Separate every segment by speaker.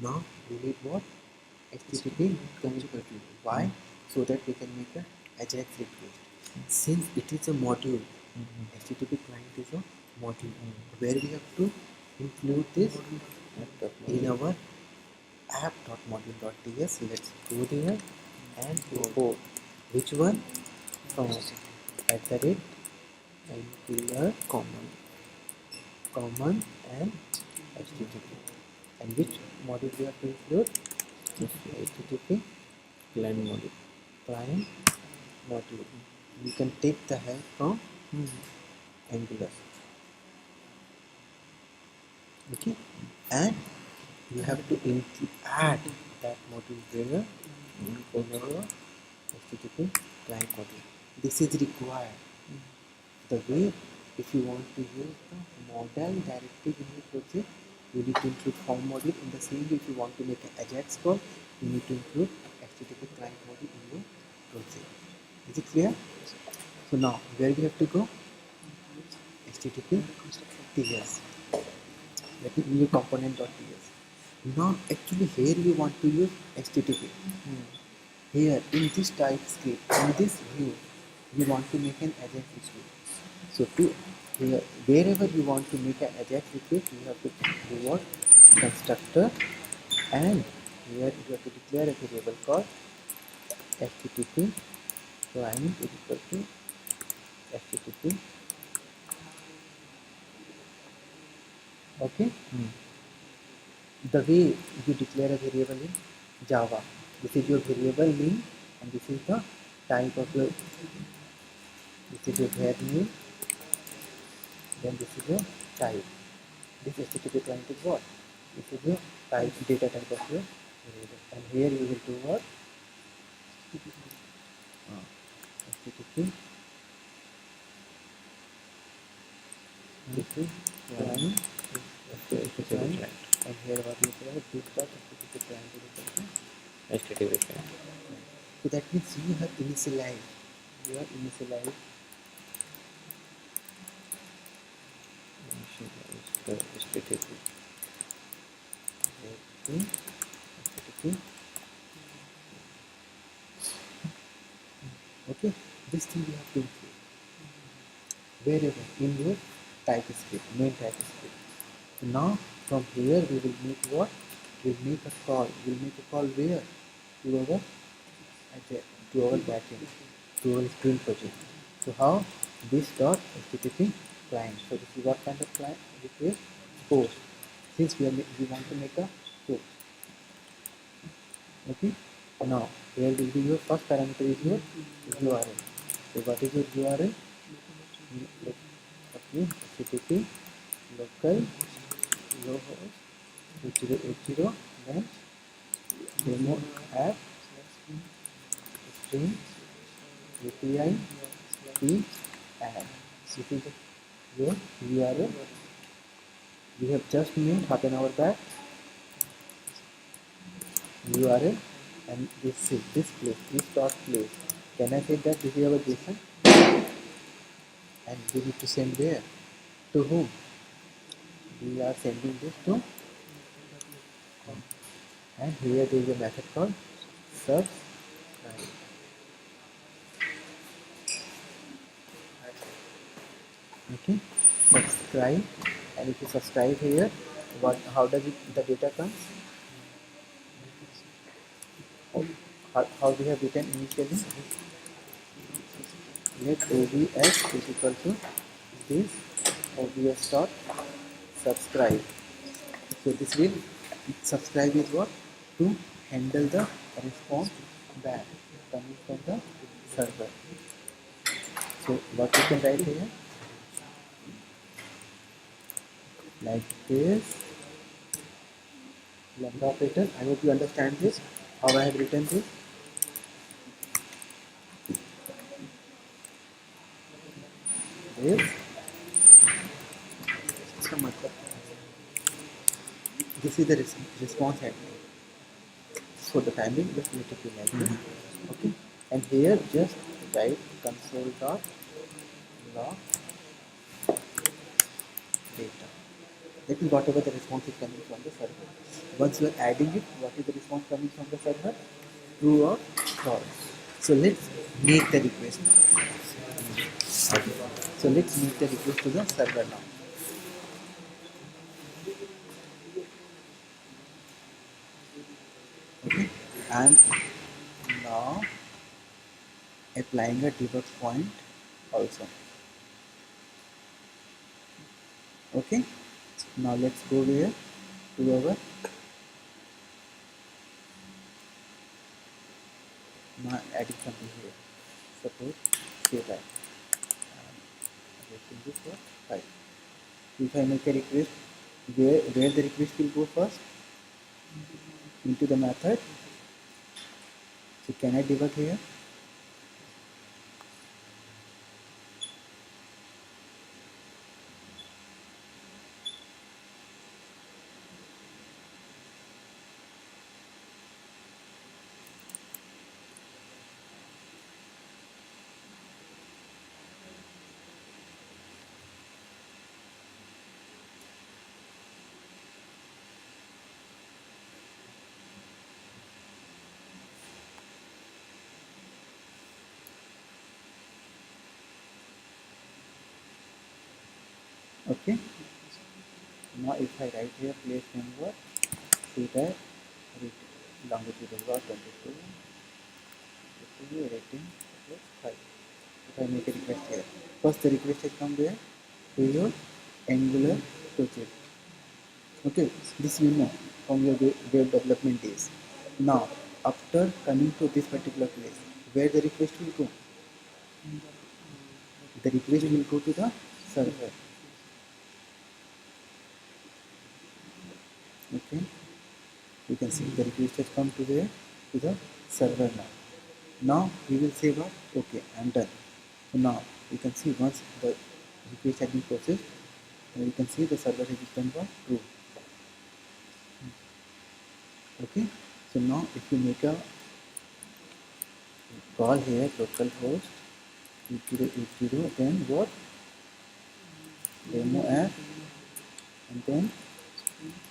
Speaker 1: Now we need what? HTTP client module. Why? So that we can make a Ajax request. Since it is a module, HTTP client is a module where we have to include this in our app.module.ts. Let's go there and import which one from @angular common and HTTP. And which module we have to include? HTTP client module. You can take the help from Angular. Okay, and you have to add that module where in our HTTP client module. This is required. The way, if you want to use the model directive in your project, you need to include form module. In the same way, if you want to make an Ajax call, you need to include HTTP client module in your project. Is it clear? So now, where we have to go? HTTP TS. That is new component.ts. Now, actually, here we want to use HTTP. Here, in this TypeScript, in this view, we want to make an Ajax request. So, here, wherever you want to make an Ajax request, you have to do what? Constructor, and here you have to declare a variable called HTTP client is equal to HTTP. Okay. The way you declare a variable in Java, this is your variable name, and this is the type of your. This is your var name. Then this is your type. This HTTP client is what? This is your type, data type of your variable. And here you will do what? HTTP. This is client. HTTP. And here what you say? This dot HTTP client is equal to
Speaker 2: HTTP client.
Speaker 1: So that means you have initialized. You have initialized
Speaker 2: The HTTP.
Speaker 1: HTTP. Okay, this thing you have to include wherever in your TypeScript, main TypeScript. So now from here we will make what? We'll make a call. We'll make a call where? To our backend, to our Spring project. So how? This dot HTTP client. So this is what kind of client? This is post. Since we want to make a post. Okay. Now here will be your first parameter is your URL. So what is your URL? Okay, HTTP local host 8080 then demo app string API p add. This is your URL. We have just made half an hour back URL, and this is this place, this dot place. Can I say that this is our JSON? And we need to send where? To whom? We are sending this to, and here there is a method called subscribe. Okay, subscribe, and if you subscribe here, how does the data comes? How we have written initially? Let OBS is equal to this OBS dot subscribe. So this will subscribe is what? To handle the response back coming from the server. So what we can write here? Like this. Lambda operator. I hope you understand this. How I have written this. This is the response handling. So the timing just need to be like this. Okay, and here just write console dot log data. That is whatever the response is coming from the server. Once you are adding it, what is the response coming from the server? True or false. So let's make the request now. Okay. So let's make the request to the server now. Okay. And now applying a debug point also. Okay. Now let's go here to our now adding something here. Suppose say that this was 5. If I make a request, where the request will go first? Into the method. So can I debug here? Okay. Now if I write here place number, see that longitude is about 22, rating plus 5. If I make a request here, first the request has come there to your Angular project. Okay, this you know from your web development days. Now, after coming to this particular place, where the request will go? The request will go to the server. Okay, you can see the request has come to the server now. Now we will say what? Okay, I'm done. So now you can see once the request has been processed, you can see the server has returned what? True. Okay, so now if you make a call here localhost 8080, then what? Demo app and then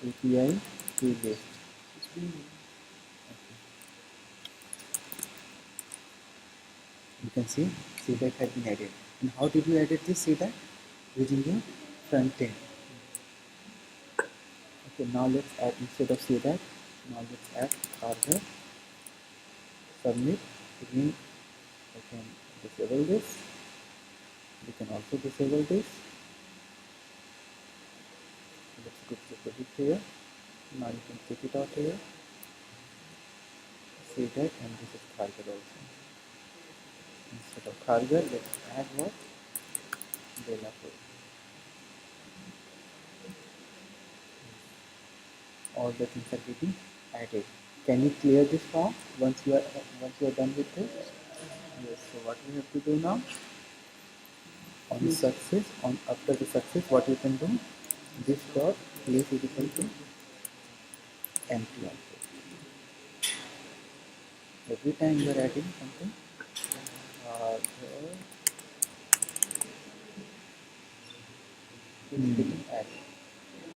Speaker 1: API to list. You can see CDAC has been added. And how did you edit this CDAC? Using your front end. Okay, now let's add instead of CDAC, now let's add further submit. Again, I can disable this. We can also disable this. Let's go to the project here. Now you can check it out here. CDAC and this is Carger also. Instead of Carger, let's add what? Delaport. All the things are getting added. Can you clear this form once you are done with this? Yes. So what we have to do now? On success, on after the success, what you can do? This dot place is equal to empty output. Every time you are adding something, it's getting added.